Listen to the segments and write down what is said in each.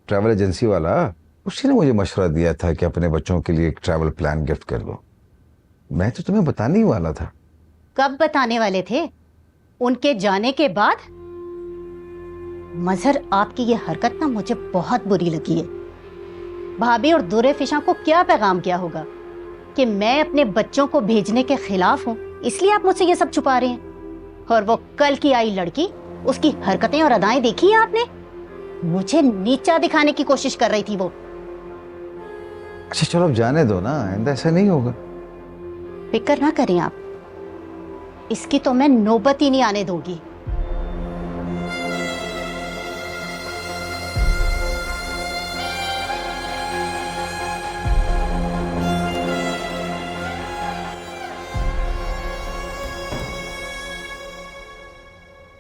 Travel agency वाला, उसी ने मुझे मशवरा दिया था कि अपने बच्चों के लिए एक ट्रैवल प्लान गिफ्ट कर दो। मैं तो तुम्हें बताने ही वाला था। कब बताने वाले थे? उनके जाने के बाद? मजहर, आपकी ये हरकत ना मुझे बहुत बुरी लगी है। भाभी और दूरे फिशा को क्या पैगाम किया होगा कि मैं अपने बच्चों को भेजने के खिलाफ हूँ, इसलिए आप मुझसे ये सब छुपा रहे हैं। और वो कल की आई लड़की, उसकी हरकतें और अदाएं देखी हैं आपने? मुझे नीचा दिखाने की कोशिश कर रही थी वो। अच्छा चलो अब जाने दो ना, आइंदा ऐसा नहीं होगा। फिक्र ना करें आप, इसकी तो मैं नौबत ही नहीं आने दूंगी।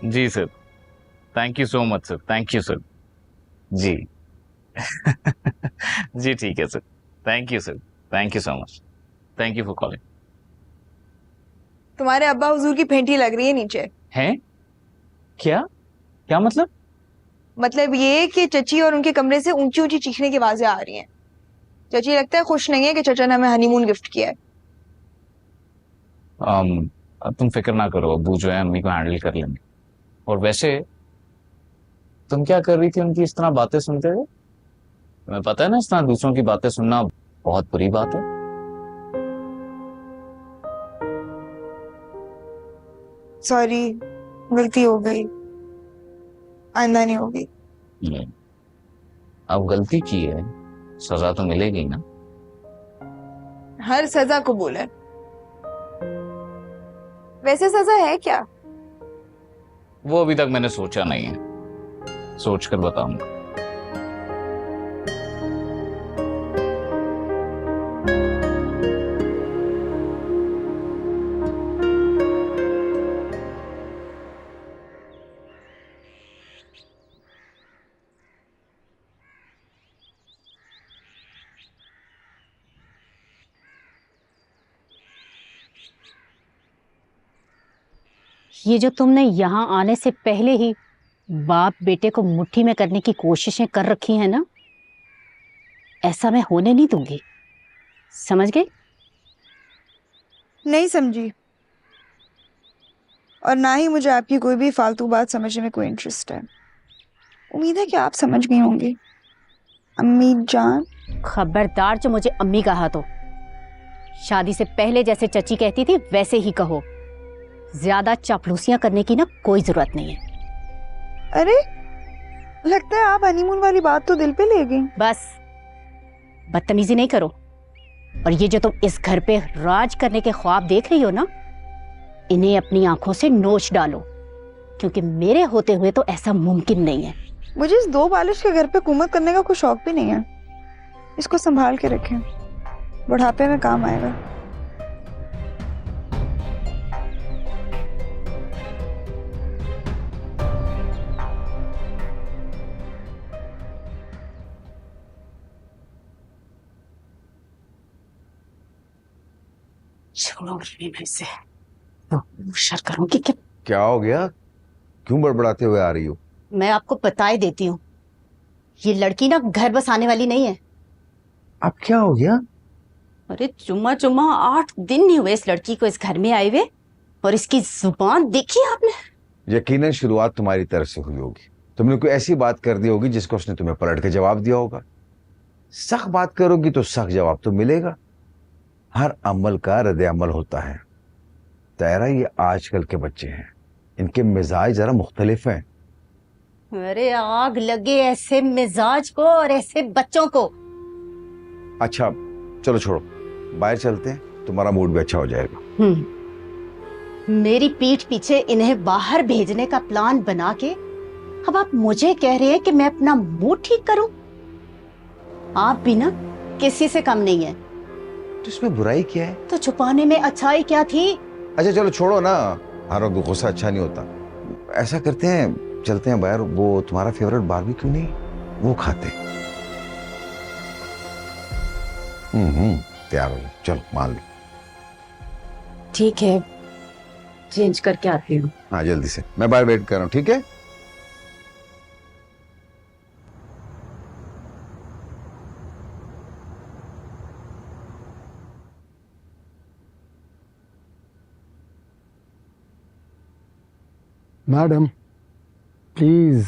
जी sir, thank you so much sir, thank you sir. जी जी ठीक है sir, thank you sir, thank you so much, thank you for calling. तुम्हारे अब्बा हुजूर की फेंटी लग रही है नीचे। हैं? क्या क्या मतलब? मतलब ये कि चची और उनके कमरे से ऊंची ऊंची चीखने की आवाजें आ रही हैं। चची लगता है खुश नहीं है कि चचा ने हमें हनीमून गिफ्ट किया है। अब तुम फिक्र ना करो, अब्बू जो है अम्मी को हैंडल कर लेंगे। और वैसे तुम क्या कर रही थी उनकी इस तरह बातें सुनते हुए? तुम्हें पता है ना, इस तरह दूसरों की बातें सुनना बहुत बुरी बात है। सॉरी, गलती हो गई, आइंदा नहीं होगी। नहीं, अब गलती की है, सजा तो मिलेगी ना। हर सजा कबूल है। वैसे सजा है क्या? वो अभी तक मैंने सोचा नहीं है, सोच कर बताऊंगा। ये जो तुमने यहाँ आने से पहले ही बाप बेटे को मुट्ठी में करने की कोशिशें कर रखी हैं ना, ऐसा मैं होने नहीं दूंगी। समझ गए? नहीं समझी। और ना ही मुझे आपकी कोई भी फालतू बात समझने में कोई इंटरेस्ट है। उम्मीद है कि आप समझ गई होंगी अम्मी जान। खबरदार जो मुझे अम्मी कहा तो शादी से पहले जैसे चची कहती थी वैसे ही कहो। ज्यादा चापलूसियां करने की ना कोई जरूरत नहीं है। अरे लगता है आप हनीमून वाली बात तो दिल पे ले गई। बस बदतमीजी नहीं करो। और ये जो तुम इस घर पे राज करने के ख्वाब देख रही हो ना, इन्हें अपनी आंखों से नोच डालो, क्योंकि मेरे होते हुए तो ऐसा मुमकिन नहीं है। मुझे इस दो बालिश के घर पे हुकूमत करने का कोई शौक भी नहीं है। इसको संभाल के रखें, बुढ़ापे में काम आएगा। छोड़ो, मैं इसे शर करूंगी कि क्या हो गया? क्यों बड़बड़ाते हुए आ रही हो? मैं आपको बता ही देती हूँ, ये लड़की ना घर बसाने वाली नहीं है। अब क्या हो गया? अरे चुम्मा चुम्मा 8 दिन नहीं हुए इस लड़की को इस घर में आए हुए, और इसकी जुबान देखी आपने? यकीनन शुरुआत तुम्हारी तरफ से हुई होगी। तुमने कोई ऐसी बात कर दी होगी जिसको उसने तुम्हें पलट के जवाब दिया होगा। सख्त बात करोगी तो सख्त जवाब तो मिलेगा। हर अमल का रद्द अमल होता है। तेरा ये आजकल के बच्चे हैं, इनके मिजाज जरा मुख्तलिफ हैं। अरे आग लगे ऐसे मिजाज को और ऐसे बच्चों को। अच्छा चलो छोड़ो, बाहर चलते हैं, तुम्हारा मूड भी अच्छा हो जाएगा। मेरी पीठ पीछे इन्हें बाहर भेजने का प्लान बना के अब आप मुझे कह रहे हैं कि मैं अपना मूड ठीक करूं? आप भी ना किसी से कम नहीं है। तो इसमें बुराई क्या है? तो छुपाने में अच्छाई क्या थी? अच्छा चलो छोड़ो ना, हर वक्त गुस्सा अच्छा नहीं होता। ऐसा करते हैं, चलते हैं बाहर, वो तुम्हारा फेवरेट बारबेक्यू नहीं, वो खाते। तैयार हो जाओ, चलो मान लो। ठीक है, चेंज करके आती हूँ। हाँ जल्दी से, मैं बाहर वेट कर रहा हूँ, ठीक है? Madam please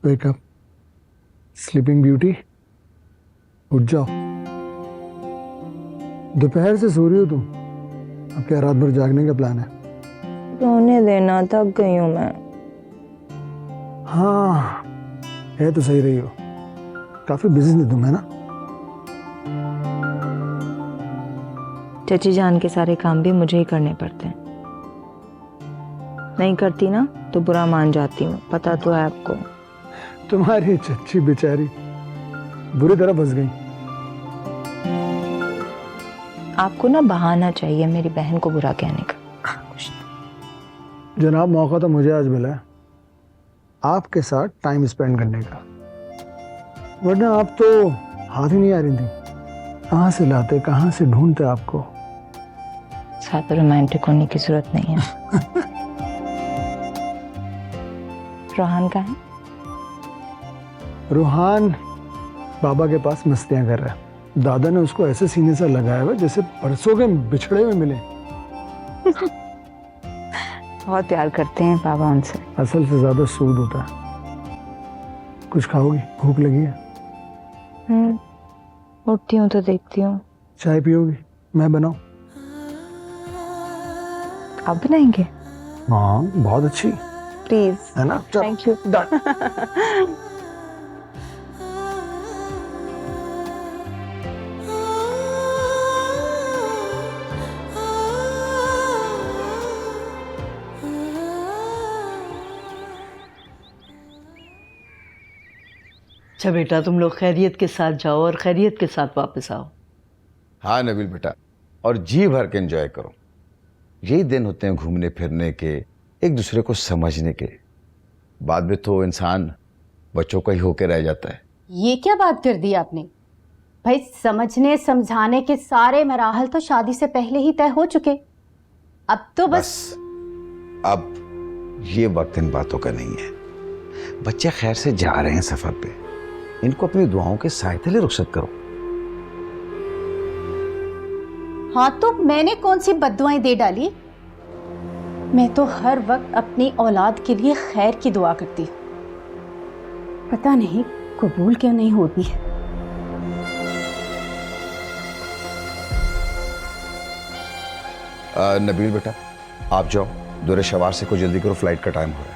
wake up, sleeping beauty, उठ जाओ। दोपहर से सो रही हो तुम, अब क्या रात भर जागने का प्लान है? सोने देना, थक गई हूँ मैं। हाँ है तो सही रही हो, काफी बिजी थी तुम, है ना? चची जान के सारे काम भी मुझे ही करने पड़ते हैं, नहीं करती ना तो बुरा मान जाती हूँ, पता तो है आपको। तुम्हारी चच्ची बेचारी बुरी तरह फंस गई। आपको ना बहाना चाहिए मेरी बहन को बुरा कहने का। जनाब मौका तो मुझे आज मिला है आपके साथ टाइम स्पेंड करने का, वरना आप तो हाथ ही नहीं आ रही थी। कहाँ से लाते, कहाँ से ढूंढते आपको? साथ रोमांटिक होने की जरूरत नहीं है। रोहान का है? रूहान बाबा के पास मस्तियां कर रहा है। दादा ने उसको ऐसे सीने से लगाया हुआ जैसे परसों के बिछड़े हुए मिले। बहुत प्यार करते हैं बाबा उनसे। असल से ज्यादा सूद होता है। कुछ खाओगी? भूख लगी है? उठती हूँ तो देखती हूँ। चाय पियोगी? मैं बनाऊं? आप बनाएंगे? हाँ बहुत अच्छी प्लीज। है ना? चल, थैंक यू। डन। अच्छा बेटा, तुम लोग खैरियत के साथ जाओ और खैरियत के साथ वापस आओ। हाँ नबील बेटा, और जी भर के एंजॉय करो। यही दिन होते हैं घूमने फिरने के, एक दूसरे को समझने के। बाद में तो इंसान बच्चों का ही होके रह जाता है। ये क्या बात कर दी आपने भाई? समझने समझाने के सारे मराहल तो शादी से पहले ही तय हो चुके। अब तो बस अब ये वक्त इन बातों का नहीं है। बच्चे खैर से जा रहे हैं सफर पे, इनको अपनी दुआओं के साए तले रुखसत करो। हाँ तो मैंने कौन सी बद्दुआएं दे डाली? मैं तो हर वक्त अपनी औलाद के लिए खैर की दुआ करती हूँ, पता नहीं कबूल क्यों नहीं होती है। नबील बेटा आप जाओ, दूर शवार से को जल्दी करो, फ्लाइट का टाइम हो रहा है।